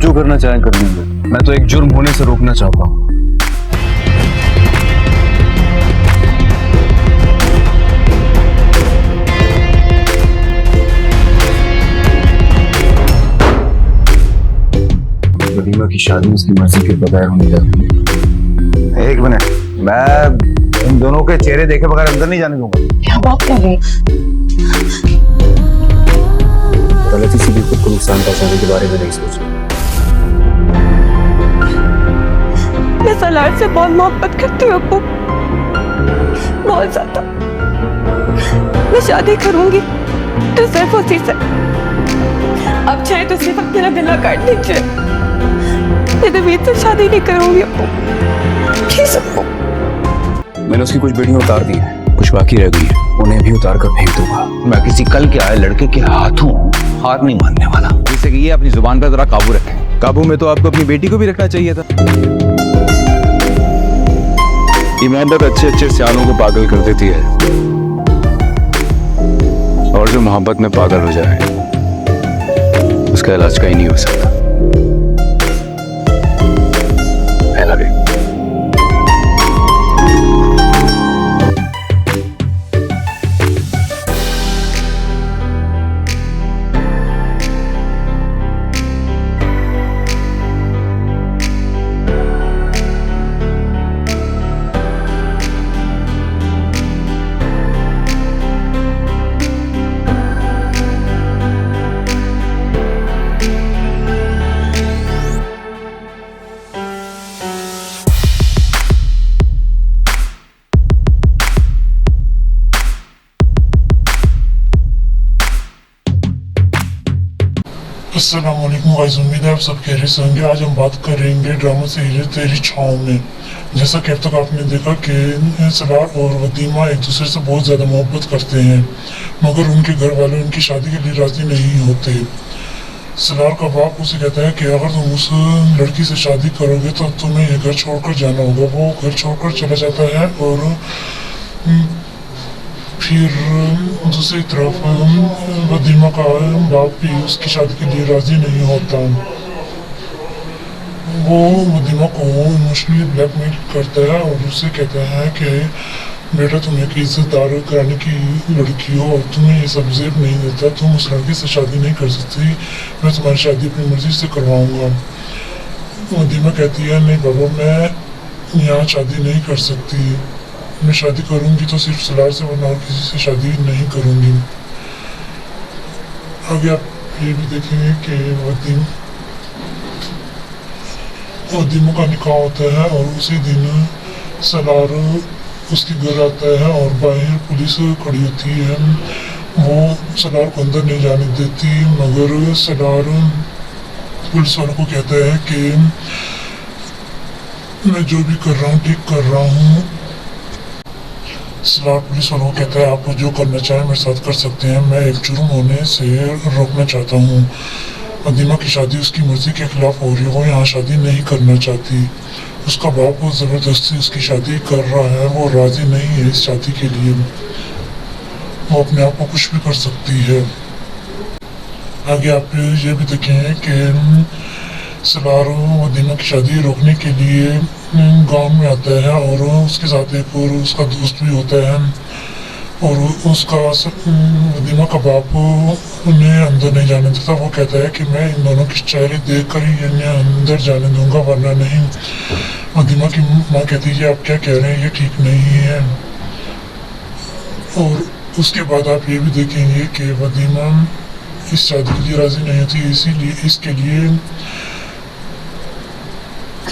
जो करना चाहें कर लीजिए, मैं तो एक जुर्म होने से रोकना चाहता हूँ। वदीमा की शादी उसकी मर्जी के बगैर होने जाती है। एक मिनट, मैं इन दोनों के चेहरे देखे बगैर अंदर नहीं जाने दूंगा। क्या बात कर रहे हैं? गलती से भी खुद को नुकसान पहुंचाने के बारे में नहीं सोचा। मैं सलार से बहुत मोहब्बत करती हूँ अब्बू, बहुत ज्यादा। मैं शादी करूंगी तो सिर्फ उसी से। अब चाहे तो सिर्फ मेरा गला काट दीजिए, मैं नवीद से शादी नहीं करूंगी अब्बू, प्लीज अब्बू। मैंने उसकी कुछ बेड़ियां उतार दी हैं, कुछ बाकी रह गई है, उन्हें भी उतार कर फेंक दूंगा। मैं किसी कल के आए लड़के के हाथों हार नहीं मानने वाला। जिससे कि ये अपनी जुबान पर जरा काबू रखें। काबू में तो आपको अपनी बेटी को भी रखना चाहिए था। ईमानदार अच्छे अच्छे सियानों को पागल कर देती है, और जो मोहब्बत में पागल हो जाए उसका इलाज कहीं नहीं हो सकता। I love you. अस्सलाम वालेकुम गाइस, उम्मीद है आप सब खैरियत से होंगे। आज हम बात करेंगे ड्रामा सीरीज तेरी छाँव में। जैसा कि अब तक आपने देखा कि सलार और वदीमा एक दूसरे से बहुत ज़्यादा मोहब्बत करते हैं, मगर उनके घर वाले उनकी शादी के लिए राज़ी नहीं होते। सलार का बाप उसे कहता है कि अगर तुम उस लड़की से शादी करोगे तो तुम्हें ये घर छोड़कर जाना होगा। वो घर छोड़कर चला जाता है और फिर दूसरी तरफ वदीमा का बाप भी उसकी शादी के लिए राजी नहीं होता। वो वदीमा को इमोशनली ब्लैकमेल करता है और उससे कहता है कि बेटा तुम एक इज्जतदार घराने की लड़की हो और तुम्हें ये सब जेब नहीं देता, तुम उस लड़की से शादी नहीं कर सकती, मैं तुम्हारी शादी अपनी मर्जी से करवाऊँगा। वदीमा कहती है नहीं बाबा, मैं यहाँ शादी नहीं कर सकती, मैं शादी करूंगी तो सिर्फ सलार से, वरना और किसी से शादी नहीं करूंगी। आगे आप ये भी देखेंगे कि वदीमा का निकाह होता है और उसी दिन सलार उसके घर आता है और बाहर पुलिस खड़ी होती है। वो सलार को अंदर नहीं जाने देती, मगर सलार पुलिस वालों को कहता है कि मैं जो भी कर रहा हूँ ठीक कर रहा हूँ। सलार पुलिस वालों को कहता है आप जो करना चाहें मेरे साथ कर सकते हैं, मैं एक जुर्म होने से रोकना चाहता हूँ। वदीमा की शादी उसकी मर्जी के खिलाफ हो रही है, वो यहाँ शादी नहीं करना चाहती। उसका बाप ज़बरदस्ती उसकी शादी कर रहा है, वो राज़ी नहीं है इस शादी के लिए। वो अपने आप को कुछ भी कर सकती है। आगे आप ये भी देखें कि सलार वदीमा की शादी रोकने के लिए गांव में आता है और उसके साथ एक और उसका दोस्त भी होता है और उसका वदीमा का बाप उन्हें अंदर नहीं जाने देता। वो कहता है कि मैं इन दोनों की चेहरे देख कर ही इन्हें अंदर जाने दूंगा, वरना नहीं। वदीमा की माँ कहती है आप क्या कह रहे हैं, ये ठीक नहीं है। और उसके बाद आप ये भी देखेंगे कि वदीमा इस शादी के लिए राजी नहीं होती, इसीलिए इसके लिए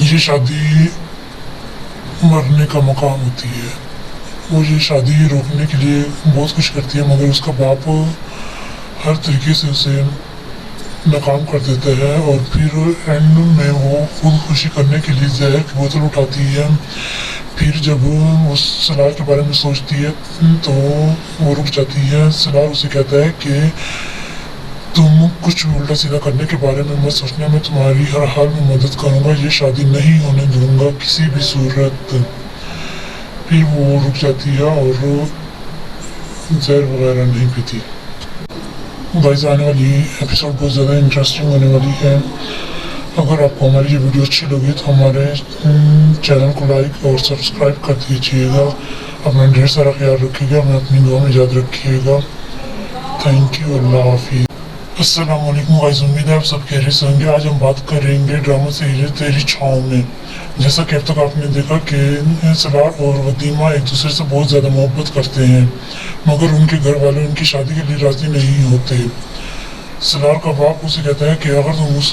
ये शादी मरने का मकाम होती है। वो ये शादी रोकने के लिए बहुत कुछ करती है, मगर उसका बाप हर तरीके से उसे नाकाम कर देता है और फिर एंड में वो खुदकुशी करने के लिए जहर की बोतल उठाती है। फिर जब वो सलार के बारे में सोचती है तो वो रुक जाती है। सलार उसे कहता है कि तुम कुछ भी उल्टा सीधा करने के बारे में मत सोचना, मैं तुम्हारी हर हाल में मदद करूंगा, ये शादी नहीं होने दूंगा किसी भी सूरत। फिर वो रुक जाती है और जहर वगैरह नहीं पीती। गाइस आने वाली एपिसोड बहुत ज़्यादा इंटरेस्टिंग होने वाली है। अगर आपको हमारी ये वीडियो अच्छी लगी तो हमारे चैनल को लाइक और सब्सक्राइब कर दीजिएगा। अपना ढेर सारा ख्याल रखिएगा, मैं अपनी दुआ में याद रखिएगा। थैंक यू, अल्लाह हाफिज़। अस्सलाम वालेकुम गाइस, उम्मीद है आप सब खैरियत से होंगे। आज हम बात करेंगे ड्रामा सीरीज तेरी छाँव में। जैसा कि अब तक आपने देखा कि सलार और वदीमा एक दूसरे से बहुत ज़्यादा मोहब्बत करते हैं, मगर उनके घर वाले उनकी शादी के लिए राज़ी नहीं होते। सलार का बाप उसे कहता है कि अगर तुम उस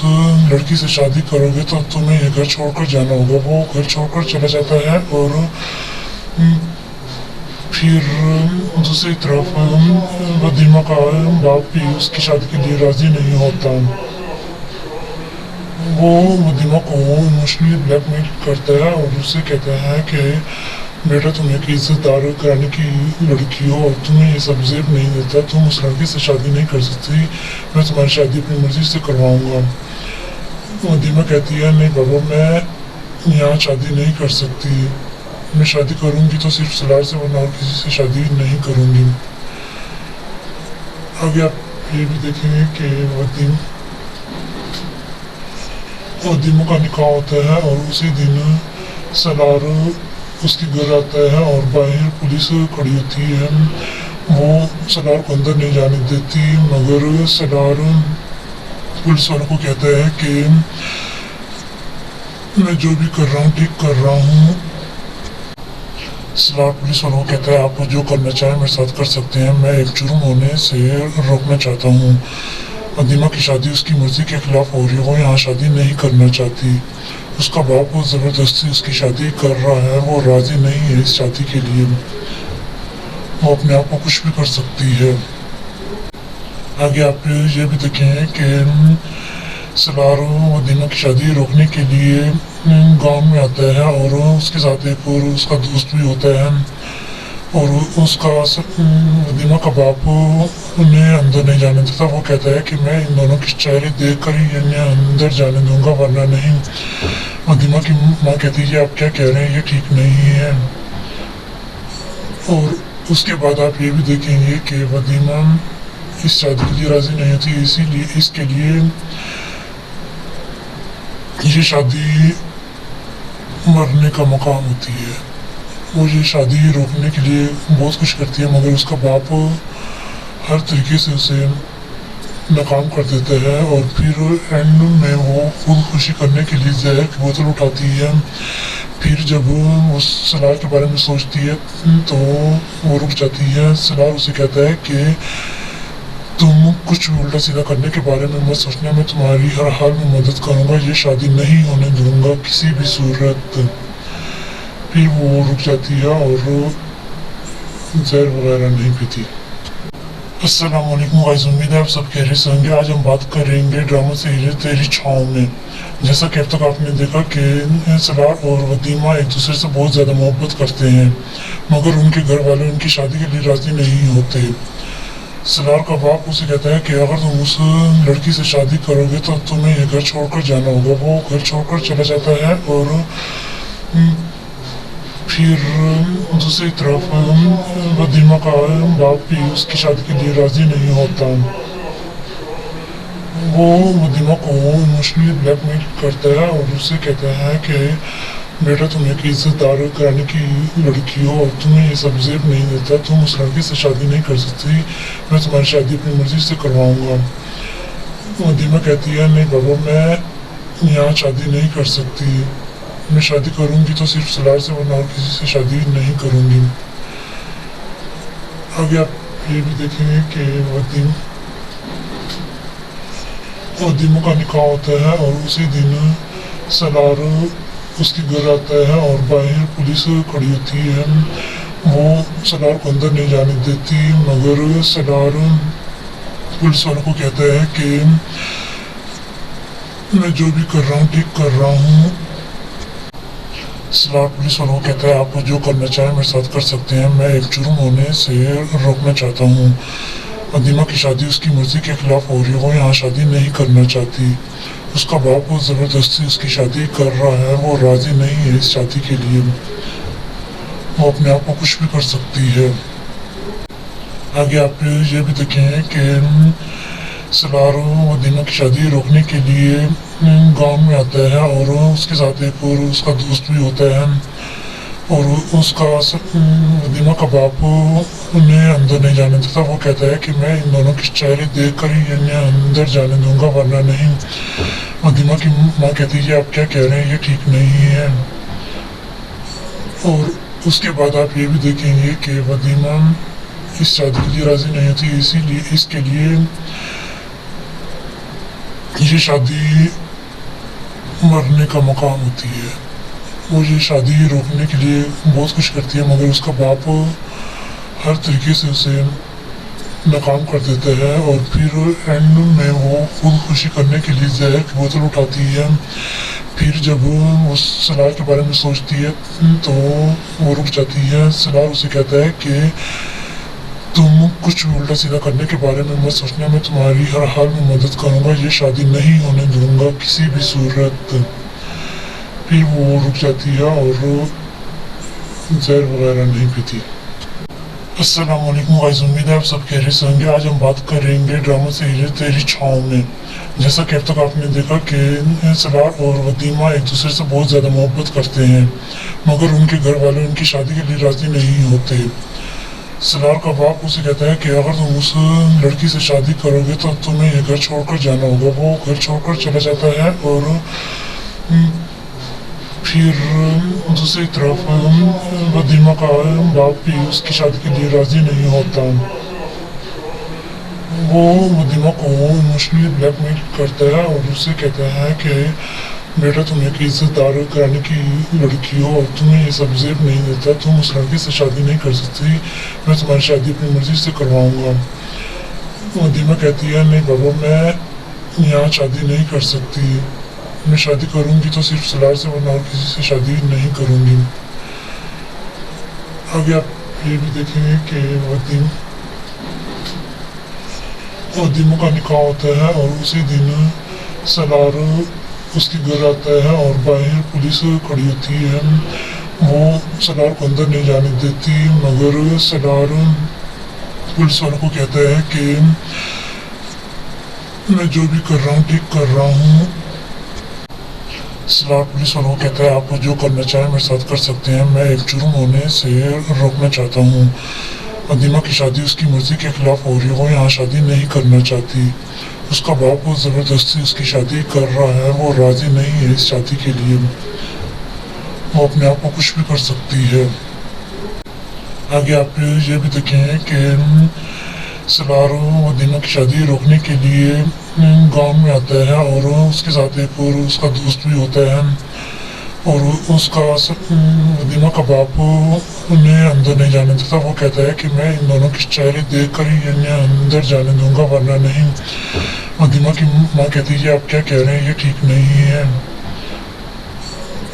लड़की से शादी करोगे तो तुम्हें ये घर छोड़कर जाना होगा। वो घर छोड़कर चला जाता है और फिर दूसरी तरफ वदीमा का बाप भी उसकी शादी के लिए राज़ी नहीं होता। वो वदीमा को इमोशनली ब्लैकमेल करता है और उससे कहता है कि बेटा तुम एक इज्जतदार घराने की लड़की हो और तुम्हें ये सब जेब नहीं देता, तुम उस लड़के से शादी नहीं कर सकती, मैं तुम्हारी शादी अपनी मर्जी से करवाऊंगा। वदीमा कहती है नहीं बाबा, मैं यहाँ शादी नहीं कर सकती, मैं शादी करूंगी तो सिर्फ सलार से, वरना और किसी से शादी नहीं करूंगी। आगे आप ये भी देखेंगे कि वदीमा का निकाह होता है और उसी दिन सलार उसके घर आता है और बाहर पुलिस खड़ी होती है। वो सलार को अंदर नहीं जाने देती, मगर सलार पुलिस वालों को कहता है कि मैं जो भी कर रहा हूँ ठीक कर रहा हूँ। सलार पुलिस वालों को कहता है आप जो करना चाहें मेरे साथ कर सकते हैं, मैं एक जुर्म होने से रोकना चाहता हूँ। वदीमा की शादी उसकी मर्जी के खिलाफ हो रही है, वो यहाँ शादी नहीं करना चाहती। उसका बाप वो ज़बरदस्ती उसकी शादी कर रहा है, वो राज़ी नहीं है इस शादी के लिए। वो अपने आप को कुछ भी कर सकती है। आगे आप ये भी देखें कि सलार वदीमा की शादी रोकने के लिए गांव में आता है और उसके साथ एक और उसका दोस्त भी होता है और उसका वदीमा का बाप उन्हें अंदर नहीं जाने देता। वो कहता है कि मैं इन दोनों की चेहरे देख कर ही इन्हें अंदर जाने दूंगा, वरना नहीं। वदीमा की माँ कहती है आप क्या कह रहे हैं, ये ठीक नहीं है। और उसके बाद आप ये भी देखेंगे कि वदीमा इस शादी के लिए राज़ी नहीं होती, इसीलिए इसके लिए ये शादी मरने का मकाम होती है। वो ये शादी रोकने के लिए बहुत कुछ करती है, मगर उसका बाप हर तरीके से उसे नाकाम कर देता है और फिर एंड में वो खुद खुशी करने के लिए जहर की बोतल उठाती है। फिर जब वो सलार के बारे में सोचती है तो वो रुक जाती है। सलार उसे कहता है कि तुम कुछ भी उल्टा सीधा करने के बारे में मत सोचना, मैं तुम्हारी हर हाल में मदद करूंगा, ये शादी नहीं होने दूंगा किसी भी सूरत। फिर वो रुक जाती है और जहर वगैरह नहीं पीती। अस्सलाम वालेकुम गाइस, उम्मीद है आप सब खैरियत से होंगे। आज हम बात करेंगे ड्रामा सीरीज तेरी छाँव में। जैसा कि अब तक आपने देखा कि सलार और वदीमा एक दूसरे से बहुत ज़्यादा मोहब्बत करते हैं, मगर उनके घर वाले उनकी शादी के लिए राज़ी नहीं होते। सलार का बाप उसे कहता है कि अगर तुम उस लड़की से शादी करोगे तो तुम्हें ये घर छोड़कर जाना होगा। वो घर छोड़कर चला जाता है और फिर दूसरी तरफ वदीमा का बाप भी उसकी शादी के लिए राज़ी नहीं होता। वो वदीमा को इमोशनली ब्लैकमेल करता है और उससे कहता है कि बेटा तुम एक इज्जतदार घराने की लड़की हो और तुम्हें ये सब जेब नहीं देता, तुम उस लड़के से शादी नहीं कर सकती, मैं तुम्हारी शादी अपनी मर्जी से करवाऊंगा। वदीमा कहती है नहीं बाबा, मैं यहाँ शादी नहीं कर सकती, मैं शादी करूंगी तो सिर्फ सलार से, वरना और किसी से शादी नहीं करूंगी। आगे आप ये भी देखेंगे कि वदीमा का निकाह होता है और उसी दिन सलार उसके घर आता है और बाहर पुलिस खड़ी होती है। वो सलार को अंदर नहीं जाने देती, मगर सलार पुलिस वालों को कहता है कि मैं जो भी कर रहा हूँ ठीक कर रहा हूँ। सलार पुलिस वालों को कहता है आप जो करना चाहें मेरे साथ कर सकते हैं, मैं एक जुर्म होने से रोकना चाहता हूँ। वदीमा की शादी उसकी मर्जी के खिलाफ हो रही है, वो यहाँ शादी नहीं करना चाहती। उसका बाप वो ज़बरदस्ती उसकी शादी कर रहा है, वो राज़ी नहीं है इस शादी के लिए। वो अपने आप को कुछ भी कर सकती है। आगे आप ये भी देखें कि सलार वदीमा की शादी रोकने के लिए गांव में आता है और उसके साथ एक और उसका दोस्त भी होता है और उसका वदीमा का बाप उन्हें अंदर नहीं जाने देता। वो कहता है कि मैं इन दोनों की चेहरे देख कर ही इन्हें अंदर जाने दूंगा वरना नहीं। वदीमा की माँ कहती है आप क्या कह रहे हैं, ये ठीक नहीं है। और उसके बाद आप ये भी देखेंगे कि वदीमा इस शादी के लिए राजी नहीं होती, इसीलिए इसके लिए ये शादी मरने का मकाम होती है। वो ये शादी रोकने के लिए बहुत कुछ करती है मगर उसका बाप हर तरीके से उसे नाकाम कर देता है और फिर एंड में वो खुदकुशी करने के लिए जहर की बोतल उठाती है। फिर जब वो सलार के बारे में सोचती है तो वो रुक जाती है। सलार उसे कहता है कि तुम कुछ भी उल्टा सीधा करने के बारे में मत सोचना, मैं तुम्हारी हर हाल में मदद करूंगा, ये शादी नहीं होने दूंगा किसी भी सूरत। फिर वो रुक जाती है और जहर वगैरह नहीं पीती। अस्सलाम वालेकुम गाइस, उम्मीद है आप सब खैरियत से होंगे। आज हम बात करेंगे ड्रामा सीरीज तेरी छाँव में। जैसा कि अब तक आपने देखा कि सलार और वदीमा एक दूसरे से बहुत ज़्यादा मोहब्बत करते हैं मगर उनके घर वाले उनकी शादी के लिए राज़ी नहीं होते। सलार का बाप उसे कहता है कि अगर तुम उस लड़की से शादी करोगे तो तुम्हें ये घर छोड़कर जाना होगा। वो घर छोड़कर चला जाता है और फिर दूसरी तरफ वदीमा का बाप भी उसकी शादी के लिए राजी नहीं होता। वो वदीमा को इमोशनली ब्लैकमेल करता है और उससे कहता है कि बेटा तुम एक इज्जतदार घराने की लड़की हो और तुम्हें ये सब जेब नहीं देता, तुम उस लड़की से शादी नहीं कर सकती, मैं तुम्हारी शादी अपनी मर्जी से करवाऊंगा। वदीमा कहती है नहीं बाबा, मैं यहाँ शादी नहीं कर सकती, मैं शादी करूंगी तो सिर्फ सलार से वरना और किसी से शादी नहीं करूंगी। आगे आप ये भी देखेंगे कि वदीमा का निकाह होता है और उसी दिन सलार उसके घर आता है और बाहर पुलिस खड़ी होती है। वो सलार को अंदर नहीं जाने देती मगर सलार पुलिस वालों को कहता है कि मैं जो भी कर रहा हूँ ठीक कर रहा हूँ। सलार पुलिस वालों को कहता है आप जो करना चाहें मेरे साथ कर सकते हैं, मैं एक जुर्म होने से रोकना चाहता हूँ। वदीमा की शादी उसकी मर्जी के खिलाफ हो रही है, वो यहाँ शादी नहीं करना चाहती। उसका बाप वो ज़बरदस्ती उसकी शादी कर रहा है, वो राज़ी नहीं है इस शादी के लिए। वो अपने आप को कुछ भी कर सकती है। आगे आप ये भी देखें कि सलार वदीमा की शादी रोकने के लिए गांव में आता है और उसके साथ एक और उसका दोस्त भी होता है और उसका वदीमा का बाप उन्हें अंदर नहीं जाने देता। वो कहता है कि मैं इन दोनों के चेहरे देख कर ही इन्हें अंदर जाने दूंगा वरना नहीं। वदीमा की माँ कहती है आप क्या कह रहे हैं, ये ठीक नहीं है।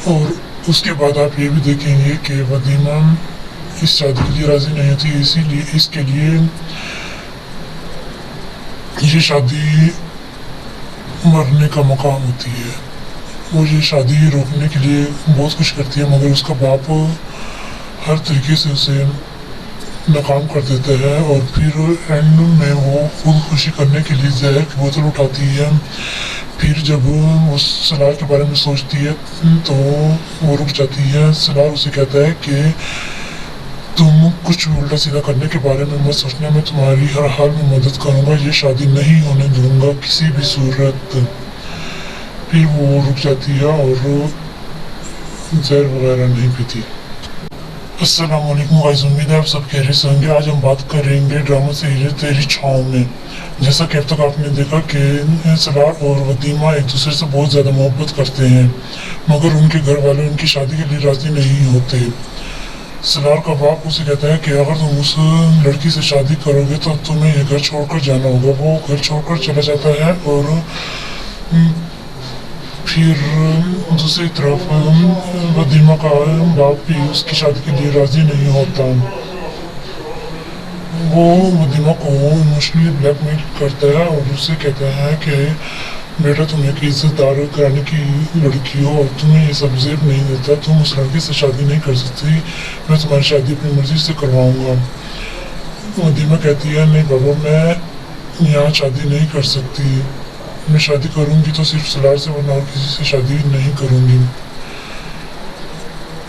और उसके बाद आप ये भी देखेंगे कि वदीमा इस शादी के लिए राजी नहीं होती, इसीलिए इसके लिए ये शादी मरने का मकाम होती है। वो ये शादी रोकने के लिए बहुत कुछ करती है मगर उसका बाप हर तरीके से उसे नाकाम कर देता है और फिर एंड में वो खुदकुशी करने के लिए जहर की बोतल उठाती है। फिर जब वो सलार के बारे में सोचती है तो वो रुक जाती है। सलार उसे कहता है कि तुम कुछ भी उल्टा सीधा करने के बारे में मत सोचना, मैं तुम्हारी हर हाल में मदद करूंगा, ये शादी नहीं होने दूंगा किसी भी सूरत। फिर वो रुक जाती है और जहर वगैरह नहीं पीती। अस्सलाम वालेकुम गाइस, उम्मीद है आप सब खैरियत से होंगे। आज हम बात करेंगे ड्रामा सीरीज तेरी छाँव में। जैसा कि अब तक आपने देखा कि सलार और वदीमा एक दूसरे से बहुत ज़्यादा मोहब्बत करते हैं मगर उनके घर वाले उनकी शादी के लिए राज़ी नहीं होते। सलार का बाप उसे कहता है कि अगर तुम उस लड़की से शादी करोगे तो तुम्हें ये घर छोड़कर जाना होगा। वो घर छोड़कर चला जाता है और फिर दूसरी तरफ वदीमा का बाप भी उसकी शादी के लिए राजी नहीं होता। वो वदीमा को इमोशनली ब्लैकमेल करता है और उससे कहता है कि बेटा तुम एक इज्जतदार घराने की लड़की हो और तुम्हें ये सब जेब नहीं देता, तुम उस लड़की से शादी नहीं कर सकती, मैं तुम्हारी शादी अपनी मर्जी से करवाऊंगा। वदीमा कहती है नहीं बाबा, मैं यहाँ शादी नहीं कर सकती। मैं शादी करूंगी तो सिर्फ सलार से, वरना और किसी से शादी नहीं करूंगी।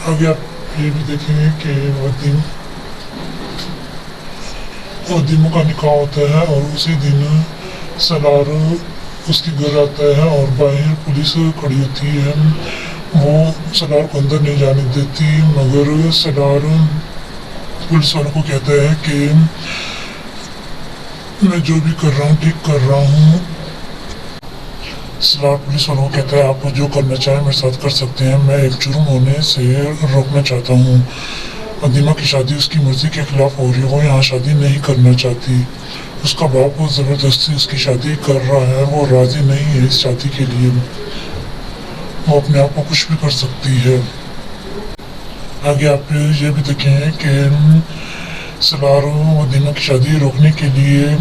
आगे आप ये भी देखेंगे कि वदीमों का निकाह होता है और उसी दिन सलार उसके घर आता है और बाहर पुलिस खड़ी होती है। वो सलार को अंदर नहीं जाने देती, मगर सलार पुलिस वालों को कहता है कि मैं जो भी कर रहा हूँ ठीक कर रहा हूँ। सलार पुलिस वालों को कहता है आप जो करना चाहें मेरे साथ कर सकते हैं, मैं एक जुर्म होने से रोकना चाहता हूँ। वदीमा की शादी उसकी मर्जी के खिलाफ हो रही है, वो यहाँ शादी नहीं करना चाहती। उसका बाप ज़बरदस्ती उसकी शादी कर रहा है, वो राज़ी नहीं है इस शादी के लिए। वो अपने आप को कुछ भी कर सकती है। आगे आप ये भी देखें कि सलार वदीमा की शादी रोकने के लिए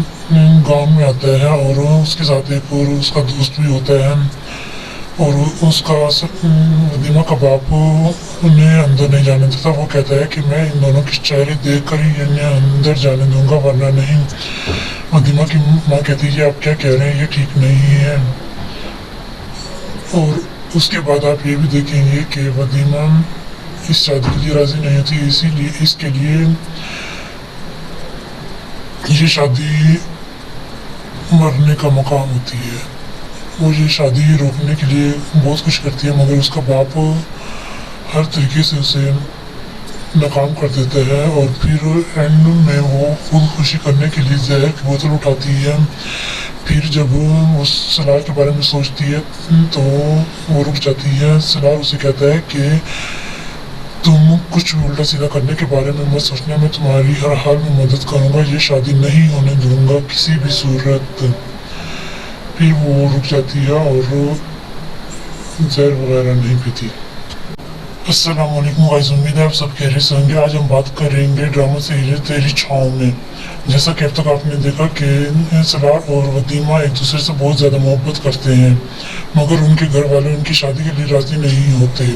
गांव में आता है और उसके साथ एक और उसका दोस्त भी होता है और उसका वदीमा का बाप उन्हें अंदर नहीं जाने देता। वो कहता है कि मैं इन दोनों की चेहरे देख कर ही इन्हें अंदर जाने दूंगा, वरना नहीं। वदीमा की माँ कहती है आप क्या कह रहे हैं, ये ठीक नहीं है। और उसके बाद आप ये भी देखेंगे कि वदीमा इस शादी के लिए राजी नहीं होती, इसीलिए इसके लिए ये शादी मरने का मकाम होती है। वो ये शादी रोकने के लिए बहुत कुछ करती है, मगर उसका बाप हर तरीके से उसे नाकाम कर देता है और फिर एंड में वो खुदकुशी करने के लिए जहर की बोतल उठाती है। फिर जब वो सलार के बारे में सोचती है तो वो रुक जाती है। सलार उसे कहता है कि तुम कुछ भी उल्टा सीधा करने के बारे में मत सोचना, मैं तुम्हारी हर हाल में मदद करूंगा, ये शादी नहीं होने दूंगा किसी भी सूरत। फिर वो रुक जाती है और जहर वगैरह नहीं पीती। अस्सलाम वालेकुम गाइस, उम्मीद है आप सब खैरियत से होंगे। आज हम बात करेंगे ड्रामा सीरीज तेरी छाँव में। जैसा कि अब तक आपने देखा कि सलार और वदीमा एक दूसरे से बहुत ज़्यादा मोहब्बत करते हैं, मगर उनके घर वाले उनकी शादी के लिए राज़ी नहीं होते।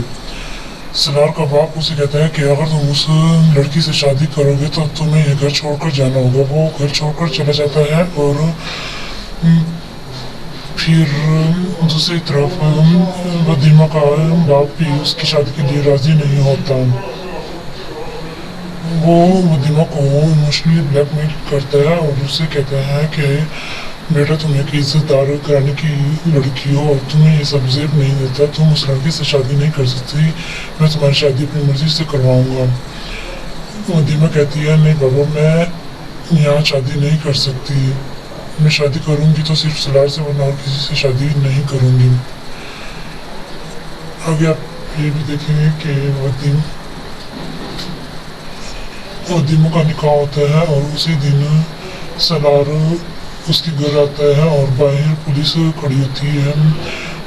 सलार का बाप उसे कहता है कि अगर तुम उस लड़की से शादी करोगे तो तुम्हें ये घर छोड़कर जाना होगा। वो घर छोड़कर चला जाता है और फिर दूसरी तरफ वदीमा का बाप भी उसकी शादी के लिए राजी नहीं होता। वो वदीमा को इमोशनली ब्लैकमेल करता है और उससे कहता है कि बेटा तुम एक इज्जतदार घराने की लड़की हो और तुम्हें ये सब जेब नहीं देता, तुम उस लड़की से शादी नहीं कर सकती, मैं तुम्हारी शादी अपनी मर्जी से करवाऊंगा। वदीमा कहती है नहीं बाबा, मैं यहाँ शादी नहीं कर सकती, मैं शादी करूंगी तो सिर्फ सलार से, वरना और किसी से शादी नहीं करूंगी। आगे आप ये भी देखेंगे कि वदीमा का निकाह होता है और उसी दिन सलार उसके घर आता है और बाहर पुलिस खड़ी होती है।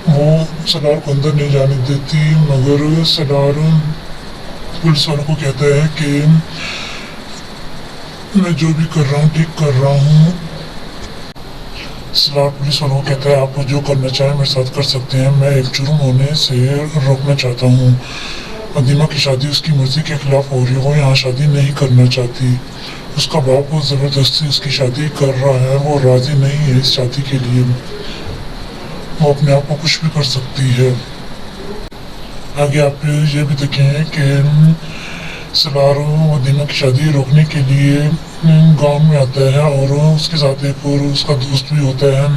वो सलार को अंदर नहीं जाने देती, मगर सलार पुलिस वालों को कहता है कि मैं जो भी कर रहा हूँ ठीक कर रहा हूँ। सलार पुलिस वालों को कहता है आप जो करना चाहें मेरे साथ कर सकते हैं, मैं एक जुर्म होने से रोकना चाहता हूँ। वदीमा की शादी उसकी मर्जी के खिलाफ हो रही है, वो यहाँ शादी नहीं करना चाहती। उसका बाप ज़बरदस्ती उसकी शादी कर रहा है, वो राज़ी नहीं है इस शादी के लिए। वो अपने आप को कुछ भी कर सकती है। आगे आप ये भी देखें कि सलार वदीमा की शादी रोकने के लिए गांव में आता है और उसके साथ एक और उसका दोस्त भी होता है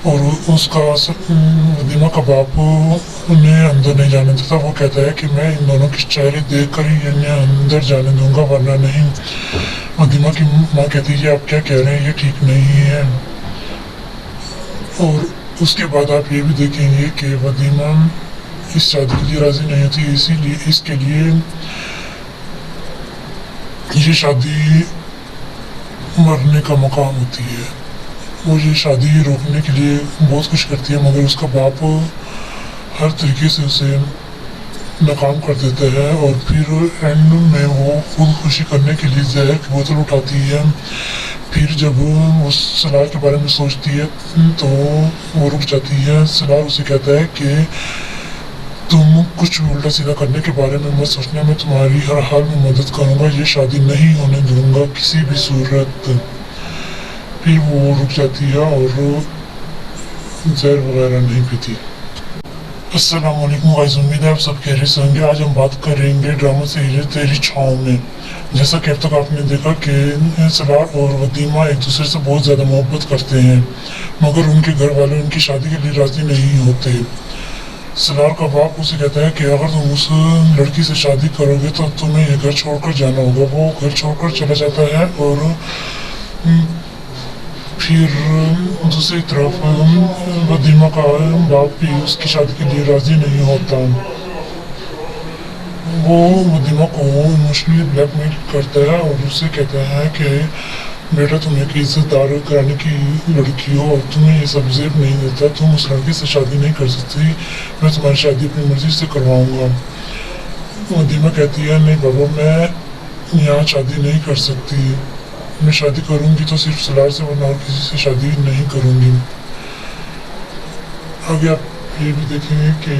और उसका वदीमा का बाप उन्हें अंदर नहीं जाने देता। वो कहता है कि मैं इन दोनों के चेहरे देख कर ही इन्हें अंदर जाने दूंगा, वरना नहीं। वदीमा की माँ कहती है आप क्या कह रहे हैं, ये ठीक नहीं है। और उसके बाद आप ये भी देखेंगे कि वदीमा इस शादी के लिए राजी नहीं होती, इसीलिए इसके लिए ये शादी मरने का मकाम होती है। वो ये शादी रोकने के लिए बहुत कुछ करती है, मगर उसका बाप हर तरीके से उसे नाकाम कर देता है और फिर एंड में वो खुदकुशी करने के लिए जहर की बोतल उठाती है। फिर जब वो सलार के बारे में सोचती है तो वो रुक जाती है। सलार उसे कहता है कि तुम कुछ भी उल्टा सीधा करने के बारे में मत सोचना, मैं तुम्हारी हर हाल में मदद करूंगा, ये शादी नहीं होने दूंगा किसी भी सूरत। फिर वो रुक जाती है और जहर वगैरह नहीं पीती। अस्सलाम वालेकुम गाइस, उम्मीद है आप सब खैरियत से होंगे। आज हम बात करेंगे ड्रामा सीरीज तेरी छाँव में। जैसा कि अब तक आपने देखा कि सलार और वदीमा एक दूसरे से बहुत ज़्यादा मोहब्बत करते हैं, मगर उनके घर वाले उनकी शादी के लिए राज़ी नहीं होते। सलार का बाप उसे कहता है कि अगर तुम उस लड़की से शादी करोगे तो तुम्हें ये घर छोड़कर जाना होगा। वो घर छोड़कर चला जाता है और फिर दूसरी तरफ वदीमा का बाप भी उसकी शादी के लिए राजी नहीं होता। वो वदीमा को इमोशनली ब्लैकमेल करता है और उससे कहता है कि बेटा तुम एक इज्जतदार घराने की लड़की हो और तुम्हें ये सब जेब नहीं देता, तुम उस लड़के से शादी नहीं कर सकती, मैं तुम्हारी शादी अपनी मर्जी से करवाऊंगा। वदीमा कहती है नहीं बाबा, मैं यहाँ शादी नहीं कर सकती, मैं शादी करूंगी तो सिर्फ सलार से, वरना और किसी से शादी नहीं करूंगी। आगे आप ये भी देखेंगे कि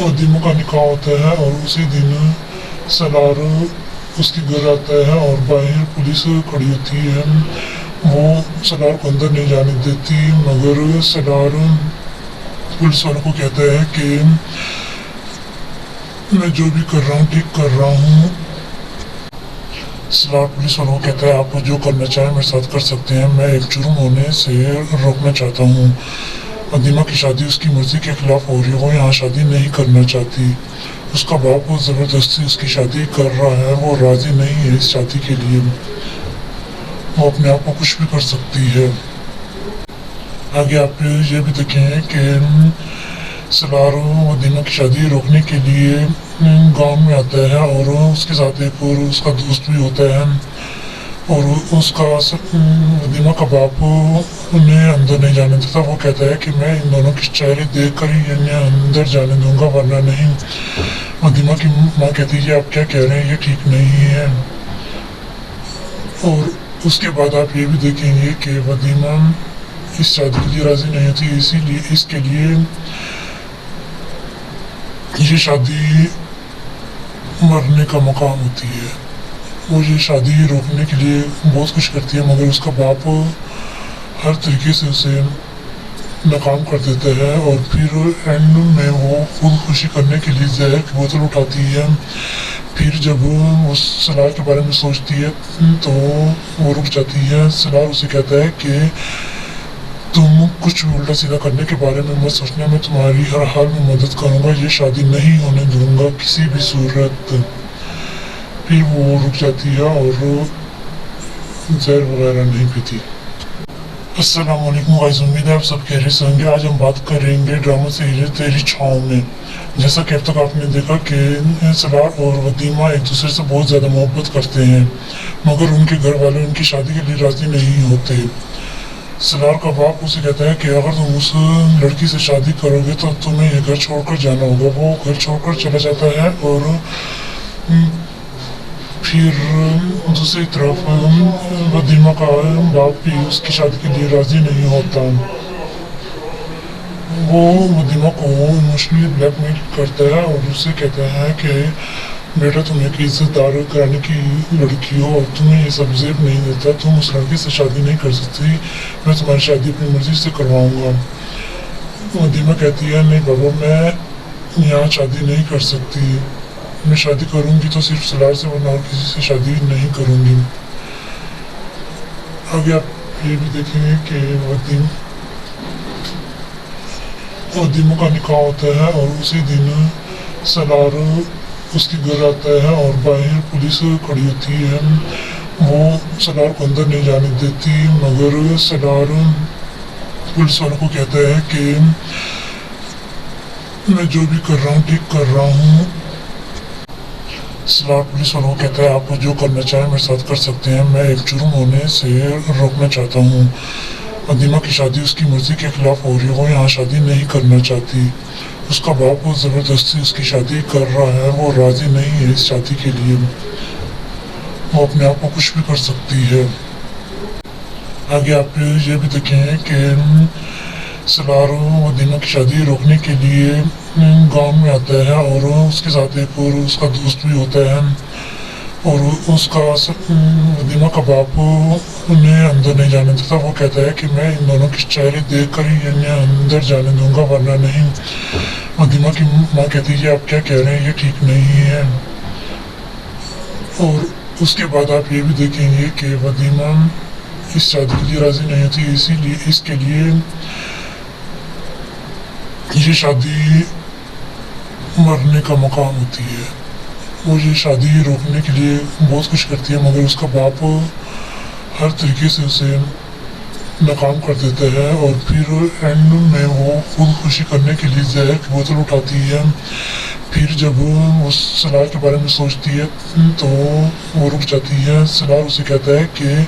वदीमा का निकाह होता है और उसी दिन सलार उसके घर आता है और बाहर पुलिस खड़ी होती है। वो सलार को अंदर नहीं जाने देती, मगर सलार पुलिस वालों को कहता है कि मैं जो भी कर रहा हूँ ठीक कर रहा हूँ। सलार पुलिस वालों को कहता है आप जो करना चाहें मेरे साथ कर सकते हैं, मैं एक जुर्म होने से रोकना चाहता हूँ। वदीमा की शादी उसकी मर्जी के खिलाफ हो रही है, वो यहाँ शादी नहीं करना चाहती। उसका बाप वो ज़बरदस्ती उसकी शादी कर रहा है, वो राज़ी नहीं है इस शादी के लिए। वो अपने आप को कुछ भी कर सकती है। आगे आप ये भी देखें कि सलार वदीमा की शादी रोकने के लिए गांव में आता है और उसके साथ एक और उसका दोस्त भी होता है और उसका वदीमा का बाप उन्हें अंदर नहीं जाने देता। वो कहता है कि मैं इन दोनों की चेहरे देख कर ही इन्हें अंदर जाने दूंगा, वरना नहीं। वदीमा की माँ कहती है आप क्या कह रहे हैं, ये ठीक नहीं है। और उसके बाद आप ये भी देखेंगे कि वदीमा इस शादी के लिए राजी नहीं होती, इसीलिए इसके लिए ये शादी मरने का मकाम होती है। वो ये शादी रोकने के लिए बहुत कुछ करती है, मगर उसका बाप हर तरीके से उसे नाकाम कर देता है और फिर एंड में वो खुदकुशी करने के लिए जहर की बोतल उठाती है। फिर जब वो सलार के बारे में सोचती है तो वो रुक जाती है। सलार उसे कहता है कि तुम कुछ भी उल्टा सीधा करने के बारे में मत सोचना, मैं तुम्हारी हर हाल में मदद करूंगा, ये शादी नहीं होने दूंगा किसी भी सूरत। फिर वो रुक जाती है और जहर वगैरह नहीं पीती। अस्सलाम वालेकुम गाइस, उम्मीद है आप सब खैरियत से होंगे। आज हम बात करेंगे ड्रामा सीरीज तेरी छाँव में। जैसा कि अब तक आपने देखा कि सलार और वदीमा एक दूसरे से बहुत ज़्यादा मोहब्बत करते हैं, मगर उनके घर वाले उनकी शादी के लिए राज़ी नहीं होते। सलार का बाप उसे कहता है कि अगर तुम उस लड़की से शादी करोगे तो तुम्हें ये घर छोड़कर जाना होगा। वो घर छोड़कर चला जाता है और फिर दूसरी तरफ वदीमा का बाप भी उसकी शादी के लिए राजी नहीं होता। वो वदीमा को इमोशनली ब्लैकमेल करता है और उससे कहता है कि बेटा तुम एक इज्जतदार घराने की लड़की हो और तुम्हें ये सब जेब नहीं देता, तुम उस लड़के से शादी नहीं कर सकती, मैं तुम्हारी शादी अपनी मर्जी से करवाऊंगा। वदीमा कहती है नहीं बाबा, मैं यहाँ शादी नहीं कर सकती, मैं शादी करूंगी तो सिर्फ सलार से, वरना और किसी से शादी नहीं करूंगी। आगे आप ये भी देखेंगे कि वदीमा का निकाह होता है और उसी दिन सलार उसके घर आता है और बाहर पुलिस खड़ी होती है। वो सलार को अंदर नहीं जाने देती, मगर सलार पुलिस वालों को कहता है कि मैं जो भी कर रहा हूँ ठीक कर रहा हूँ। सलार पुलिस वालों को कहता है आप जो करना चाहें मेरे साथ कर सकते हैं, मैं एक जुर्म होने से रोकना चाहता हूँ। वदीमा की शादी उसकी मर्जी के खिलाफ हो रही है, वो यहाँ शादी नहीं करना चाहती। उसका बाप वो ज़बरदस्ती उसकी शादी कर रहा है, वो राज़ी नहीं है इस शादी के लिए। वो अपने आप को कुछ भी कर सकती है। आगे आप ये भी देखें कि सलार वदीमा की शादी रोकने के लिए गांव में आता है और उसके साथ एक और उसका दोस्त भी होता है और उसका वदीमा का बाप उन्हें अंदर नहीं जाने देता। वो कहता है कि मैं इन दोनों के चेहरे देख कर ही इन्हें अंदर जाने दूंगा, वरना नहीं। वदीमा की माँ कहती है आप क्या कह रहे हैं, ये ठीक नहीं है। और उसके बाद आप ये भी देखेंगे कि वदीमा इस शादी के लिए राजी नहीं होती, इसीलिए इसके लिए ये शादी मरने का मकाम होती है। वो ये शादी रोकने के लिए बहुत कुछ करती है, मगर उसका बाप हर तरीके से उसे नाकाम कर देता है। और फिर एंड में वो खुदकुशी करने के लिए जहर की बोतल उठाती है। फिर जब वो सलार के बारे में सोचती है तो वो रुक जाती है। सलार उसे कहता है कि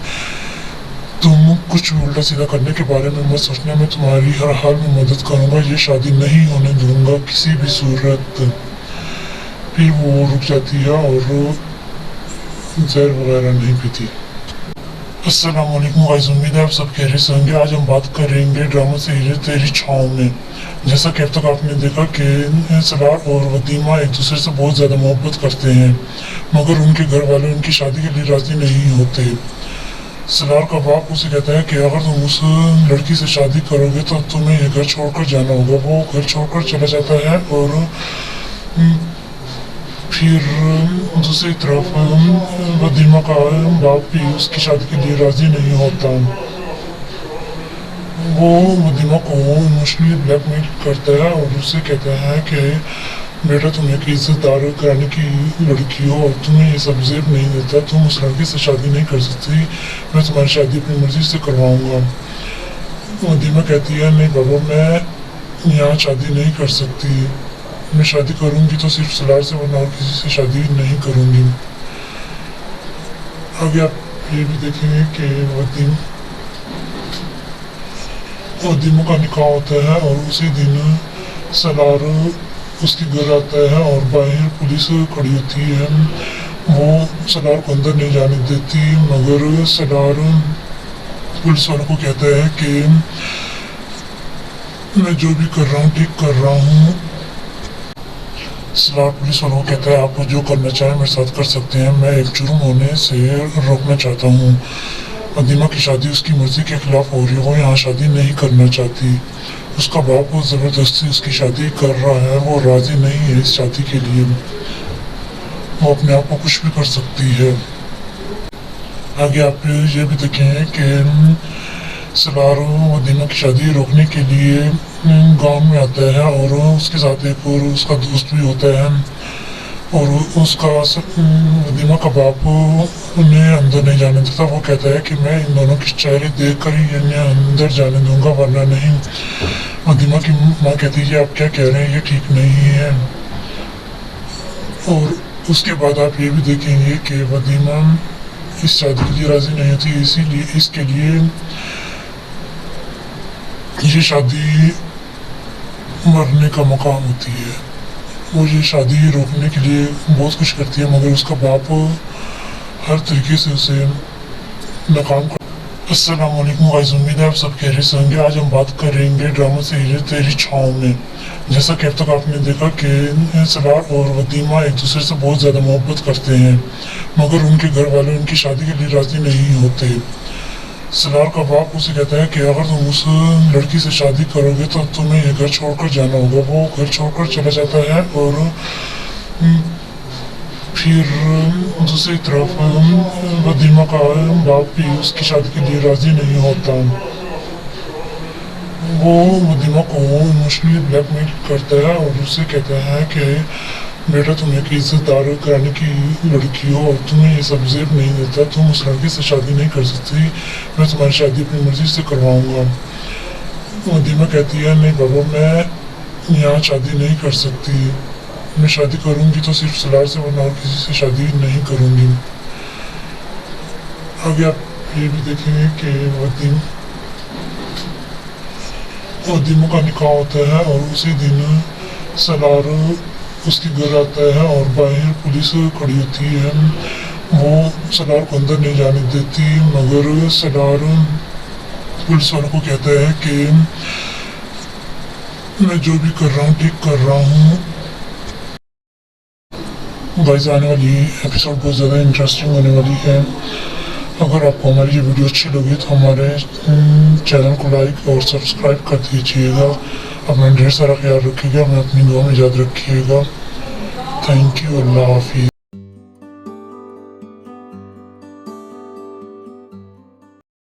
तुम कुछ भी उल्टा सीधा करने के बारे में मत सोचना, मैं तुम्हारी हर हाल में मदद करूंगा, ये शादी नहीं होने दूंगा किसी भी सूरत। फिर वो रुक जाती है और जहर वगैरह नहीं पीती। अस्सलाम वालेकुम गाइस, उम्मीद है आप सब खैरियत से होंगे। आज हम बात करेंगे ड्रामा सीरीज तेरी छाँव में। जैसा कि अब तक आपने देखा कि सलार और वदीमा एक दूसरे से बहुत ज़्यादा मोहब्बत करते हैं, मगर उनके घर वाले उनकी शादी के लिए राजी नहीं होते। सलार का बाप उसे कहता है कि अगर तुम उस लड़की से शादी करोगे तो तुम्हें ये घर छोड़कर जाना होगा। वो घर छोड़कर चला जाता है और फिर दूसरी तरफ वदीमा का बाप भी उसकी शादी के लिए राजी नहीं होता। वो वदीमा को इमोशनली ब्लैकमेल करता है और उससे कहता है कि बेटा तुम एक इज्जतदार घराने की लड़की हो और तुम्हें ये सब जेब नहीं देता, तुम उस लड़के से शादी नहीं कर सकती, मैं तुम्हारी शादी अपनी मर्जी से करवाऊंगा। वदीमा कहती है नहीं बाबा, मैं यहाँ शादी नहीं कर सकती, मैं शादी करूंगी तो सिर्फ सलार से, वरना और किसी से शादी नहीं करूंगी। आगे आप ये भी देखेंगे कि वदीमा का निकाह होता है और उसी दिन सलार उसके घर आता है और बाहर पुलिस खड़ी होती है। वो सलार को अंदर नहीं जाने देती, मगर सलार पुलिस वालों को कहता है कि मैं जो भी कर रहा हूँ ठीक कर रहा हूँ। सलार पुलिस वालों को कहता है आप जो करना चाहें मेरे साथ कर सकते हैं, मैं एक जुर्म होने से रोकना चाहता हूँ। वदीमा की शादी उसकी मर्जी के खिलाफ हो रही है, वो यहाँ शादी नहीं करना चाहती। उसका बाप ज़बरदस्ती उसकी शादी कर रहा है, वो राजी नहीं है इस शादी के लिए। वो अपने आप को कुछ भी कर सकती है। आगे आप ये भी देखें कि सलार वदीमा की शादी रोकने के लिए गांव में आता है और उसके साथ एक और उसका दोस्त भी होता है। और उसका वदीमा का बाप उन्हें अंदर नहीं जाने देता। वो कहता है कि मैं इन दोनों के चेहरे देख कर ही इन्हें अंदर जाने दूंगा, वरना नहीं। वदीमा की माँ कहती है आप क्या कह रहे हैं, ये ठीक नहीं है। और उसके बाद आप ये भी देखेंगे कि वदीमा इस शादी के लिए राजी नहीं होती, इसीलिए इसके लिए ये शादी मरने का मकाम होती है। वो ये शादी रोकने के लिए बहुत कुछ करती है, मगर उसका बाप हर तरीके से उसे नाकाम कर। अस्सलाम वालेकुम गाइस, उम्मीद है आप सब खैरियत से होंगे। आज हम बात करेंगे ड्रामा सीरीज तेरी छाँव में। जैसा कि अब तक आपने देखा कि सलार और वदीमा एक दूसरे से बहुत ज़्यादा मोहब्बत करते हैं, मगर उनके घर वाले उनकी शादी के लिए राजी नहीं होते। सलार का बाप उसे कहता है कि अगर तुम उस लड़की से शादी करोगे तो तुम्हें ये घर छोड़कर जाना होगा। वो घर छोड़कर चला जाता है और फिर दूसरी तरफ वदीमा का बाप भी उसकी शादी के लिए राजी नहीं होता। वो वदीमा को इमोशनली ब्लैकमेल करता है और उससे कहता है कि बेटा तुम एक इज्जतदार घराने की लड़की हो और तुम्हें ये सब जेब नहीं देता, तुम उस लड़के से शादी नहीं कर सकती, मैं तुम्हारी शादी अपनी मर्जी से करवाऊंगा। वदीमा कहती है नहीं बाबा, मैं यहाँ शादी नहीं कर सकती, मैं शादी करूंगी तो सिर्फ सलार से, वरना और किसी से शादी नहीं करूंगी। आगे आप ये भी देखेंगे कि वदीमा का निकाह होता है और उसी दिन सलार उसके घर आता है और बाहर पुलिस खड़ी होती है। वो सलार को अंदर नहीं जाने देती, मगर सलार पुलिस वालों को कहता है कि मैं जो भी कर रहा हूँ ठीक कर रहा हूँ। गाइस आने वाली एपिसोड बहुत ज़्यादा इंटरेस्टिंग होने वाली है। अगर आपको हमारी ये वीडियो अच्छी लगी तो हमारे चैनल को लाइक और सब्सक्राइब कर दीजिएगा। अपना ढेर सारा ख्याल रखिएगा, हमें अपनी दुआ में याद रखिएगा। थैंक यू, अल्लाह हाफिज़।